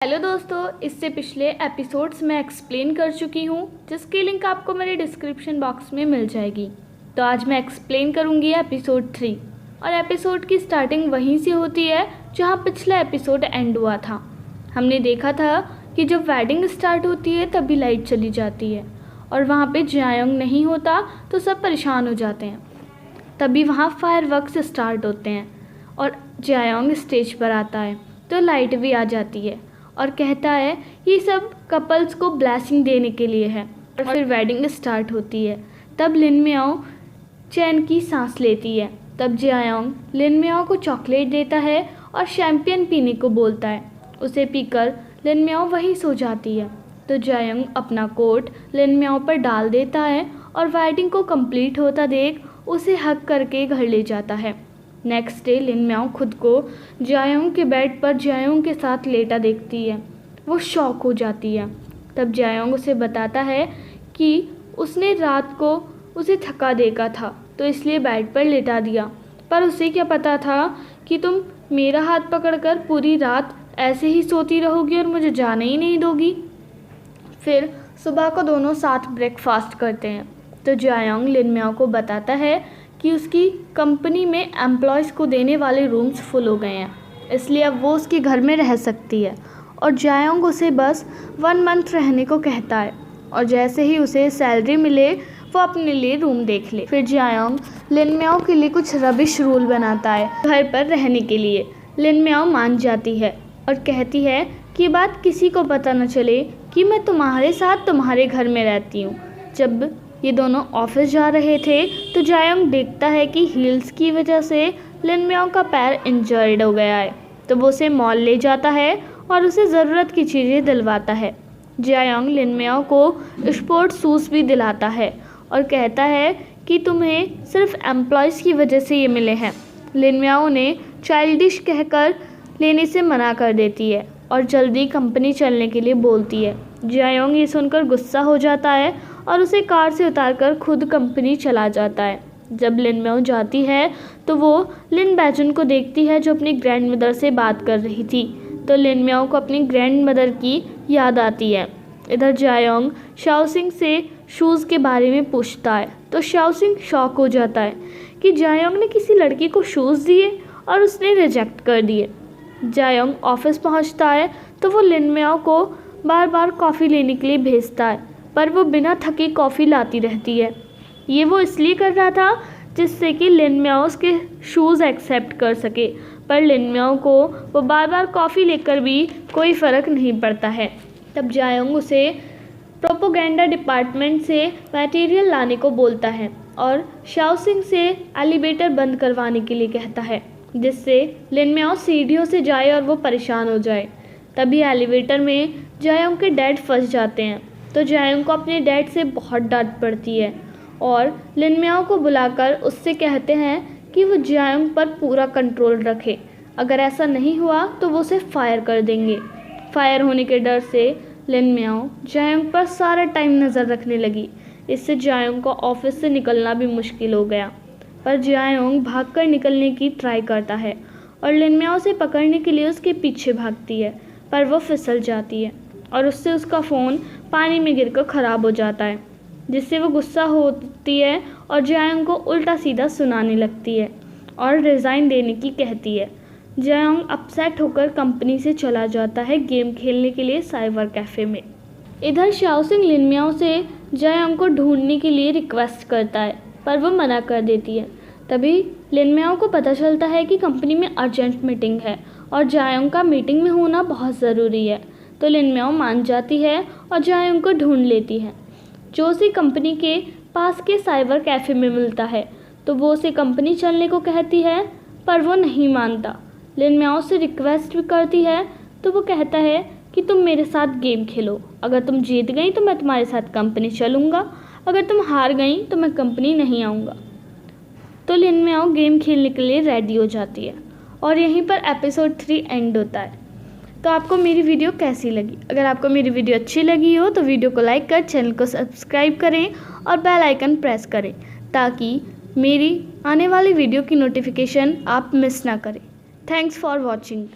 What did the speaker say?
Hello दोस्तों, इससे पिछले एपिसोड्स में एक्सप्लेन कर चुकी हूँ, जिसकी लिंक आपको मेरे डिस्क्रिप्शन बॉक्स में मिल जाएगी। तो आज मैं एक्सप्लेन करूँगी एपिसोड 3 और एपिसोड की स्टार्टिंग वहीं से होती है जहाँ पिछला एपिसोड एंड हुआ था। हमने देखा था कि जब वेडिंग स्टार्ट होती है तभी लाइट चली जाती है और वहाँ पे जायोंग नहीं होता तो सब परेशान हो जाते हैं। तभी वहाँ फायरवर्क्स स्टार्ट होते हैं और जायोंग स्टेज पर आता है तो लाइट भी आ जाती है और कहता है ये सब कपल्स को ब्लेसिंग देने के लिए है। और फिर वेडिंग स्टार्ट होती है। तब लिन मियाओ चैन की सांस लेती है। तब जायोंग लिन मियाओ को चॉकलेट देता है और शैम्पियन पीने को बोलता है। उसे पीकर लिन मियाओ वहीं सो जाती है। तो जायोंग अपना कोट लिन मियाओ पर डाल देता है और वेडिंग को कंप्लीट होता देख उसे हग करके घर ले जाता है। नेक्स्ट डे लिन मियाओ खुद को जायोंग के बेड पर जायोंग के साथ लेटा देखती है। वो शॉक हो जाती है। तब जायोंग उसे बताता है कि उसने रात को उसे थका देखा था तो इसलिए बेड पर लेटा दिया, पर उसे क्या पता था कि तुम मेरा हाथ पकड़कर पूरी रात ऐसे ही सोती रहोगी और मुझे जाने ही नहीं दोगी। फिर सुबह को दोनों साथ ब्रेकफास्ट करते हैं। तो जायोंग लिन मियाओ को बताता है कि उसकी कंपनी में एम्प्लॉयज़ को देने वाले रूम्स फुल हो गए हैं, इसलिए अब वो उसके घर में रह सकती है। और जायोंग उसे बस 1 मंथ रहने को कहता है और जैसे ही उसे सैलरी मिले वो अपने लिए रूम देख ले। फिर जायोंग लिन मियाओ के लिए कुछ रबिश रूल बनाता है घर पर रहने के लिए। लिन मियाओ मान जाती है और कहती है कि ये बात किसी को पता न चले कि मैं तुम्हारे साथ तुम्हारे घर में रहती हूँ। जब ये दोनों ऑफिस जा रहे थे तो जायोंग देखता है कि हील्स की वजह से लिन मियाओ का पैर इंजर्ड हो गया है। तो वो उसे मॉल ले जाता है और उसे ज़रूरत की चीज़ें दिलवाता है। जायोंग लिन मियाओ को स्पोर्ट शूज़ भी दिलाता है और कहता है कि तुम्हें सिर्फ एम्प्लॉयज़ की वजह से ये मिले हैं। लिन मियाओ ने चाइल्डिश कहकर लेने से मना कर देती है और जल्दी कंपनी चलने के लिए बोलती है। जायोंग ये सुनकर गुस्सा हो जाता है और उसे कार से उतारकर खुद कंपनी चला जाता है। जब लिन मियाओ जाती है तो वो लिन बैजुन को देखती है जो अपनी ग्रैंड मदर से बात कर रही थी। तो लिन मियाओ को अपनी ग्रैंड मदर की याद आती है। इधर जायोंग शाओसिंग से शूज़ के बारे में पूछता है तो शाओसिंग शॉक हो जाता है कि जायोंग ने किसी लड़की को शूज़ दिए और उसने रिजेक्ट कर दिए। जायोंग ऑफिस पहुंचता है तो वो लिन मियाओ को बार बार कॉफ़ी लेने के लिए भेजता है, पर वो बिना थके कॉफ़ी लाती रहती है। ये वो इसलिए कर रहा था जिससे कि लिन मियाओ उसके शूज़ एक्सेप्ट कर सके, पर लिन मियाओ को वो बार बार कॉफ़ी लेकर भी कोई फ़र्क नहीं पड़ता है। तब जायोंग उसे प्रोपोगेंडा डिपार्टमेंट से मटेरियल लाने को बोलता है और शाओसिंग से एलिवेटर बंद करवाने के लिए कहता है, जिससे लिन मियाओ सीढ़ियों से जाए और वो परेशान हो जाए। तभी एलिवेटर में जायोंग के डैड फंस जाते हैं तो जायोंग को अपने डैड से बहुत डांट पड़ती है और लिन मियाओ को बुलाकर उससे कहते हैं कि वो जायोंग पर पूरा कंट्रोल रखे। अगर ऐसा नहीं हुआ तो वो उसे फायर कर देंगे। फायर होने के डर से लिन मियाओ जायोंग पर सारा टाइम नज़र रखने लगी। इससे जायोंग को ऑफिस से निकलना भी मुश्किल हो गया, पर जायोंग भागकर निकलने की ट्राई करता है और लिन मियाओ से पकड़ने के लिए उसके पीछे भागती है, पर वो फिसल जाती है और उससे उसका फ़ोन पानी में गिरकर ख़राब हो जाता है, जिससे वो गुस्सा होती है और जायोंग को उल्टा सीधा सुनाने लगती है और रिज़ाइन देने की कहती है। जायोंग अपसेट होकर कंपनी से चला जाता है गेम खेलने के लिए साइबर कैफ़े में। इधर शाओसिंग लिन मियाओ से जायोंग को ढूंढने के लिए रिक्वेस्ट करता है, पर वो मना कर देती है। तभी लिन मियाओ को पता चलता है कि कंपनी में अर्जेंट मीटिंग है और जायोंग का मीटिंग में होना बहुत ज़रूरी है। तो लिन मियाओ मान जाती है और जायोंग को ढूंढ लेती है, जो उसे कंपनी के पास के साइबर कैफ़े में मिलता है। तो वो उसे कंपनी चलने को कहती है, पर वो नहीं मानता। लिन मियाओ से रिक्वेस्ट भी करती है तो वो कहता है कि तुम मेरे साथ गेम खेलो, अगर तुम जीत गई तो मैं तुम्हारे साथ कंपनी चलूँगा, अगर तुम हार गई तो मैं कंपनी नहीं आऊँगा। तो लिन मियाओ गेम खेलने के लिए रेडी हो जाती है और यहीं पर एपिसोड 3 एंड होता है। तो आपको मेरी वीडियो कैसी लगी? अगर आपको मेरी वीडियो अच्छी लगी हो तो वीडियो को लाइक कर चैनल को सब्सक्राइब करें और बेल आइकन प्रेस करें ताकि मेरी आने वाली वीडियो की नोटिफिकेशन आप मिस ना करें। Thanks for watching.